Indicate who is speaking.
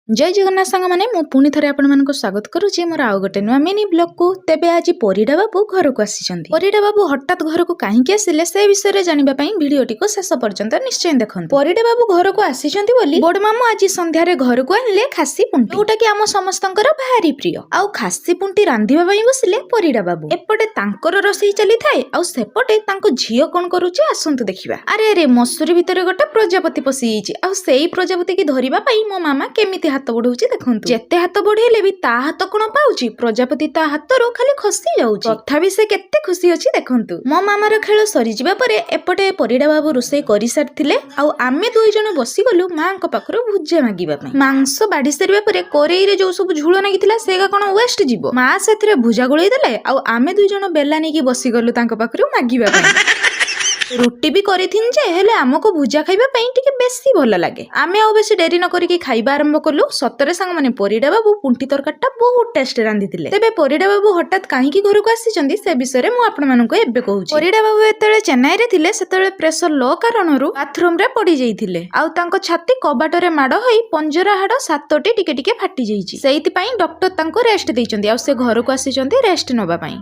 Speaker 1: जय जगन्नाथ सांग मैंने पुणी थे आपको स्वागत करुच्ची मोर आउ गोटे नुआ मिनी ब्लॉग को तेबे आज परिडा बाबू घर को आसी परिडा बाबू हठात घर को कहीं आसिले से विषय में जानवाई भिडटी को शेष पर्यंत निश्चय देखो परिडा बाबू घर को आसी बड़ मामू आज संध्यारे घर को आनिले खासी पुंटी जोटा कि आम समस्त भारी प्रिय आउ खासी पुंटी रांधिबा बसिले परिडा बाबू एपटे तांकर रोसई चली थाए आउ सेपटे तांको झियो कोन करूची आसंतु देखिबा। अरे अरे मसूरी भितर गोटे प्रजापति पशि जाइछि आउ सेई प्रजापति की धरिबा पई मो मामा केमिति हाथ बढ़ाऊची देखंतु जेते हाथ बढ़ेले भी ता हाथ कोन पाउची प्रजापति ता हाथरो खाली खसी जाउची तथापि से केते खुशी अछि देखंतु। मो मामार खेल सरी जिबा परे एपटे परिडा बाबू रोसई करि सारथिले आउ आमे दुई जण बसी गलु मांको पाखरो भुजा मागिबा पई मांस बाडी सरीबा परे कोरेई रे जो सब झुळ नागिथिला सेगा कोन वेस्ट जिवो मा सेथिरे भुजा गोळई देले आउ आमे दुई जण बेला नेकी बसी गलु तांको पाखरो मागिबा पई रुटी भी करिथिन जे हेले हमको भुजा खाइबा पई टिके बेसी भल लागे आमे आ बेसी डेरी न करिके खाइबा आरंभ कलु। सतरे संग माने परिडा बाबू पुंटी तरकाटा बहुत टेस्ट रांधिथिले तेबे परिडा बाबू हठात काहे की घर को आसीचंदी से विषय रे मु आपण मानको एबे कहूची। परिडा बाबू एतेले चेन्नई रे थिले सेतेले प्रेशर लो कारणरू बाथरूम रे पड़ी जाइथिले आउ तांको छाती कबाट रे माड होई पंजरा हाड सातटी टिके टिके फाटी जाईची सेहिति पई डॉक्टर तांको रेस्ट दैचंदी आउ से घर को आसीचंदी रेस्ट नबा पई।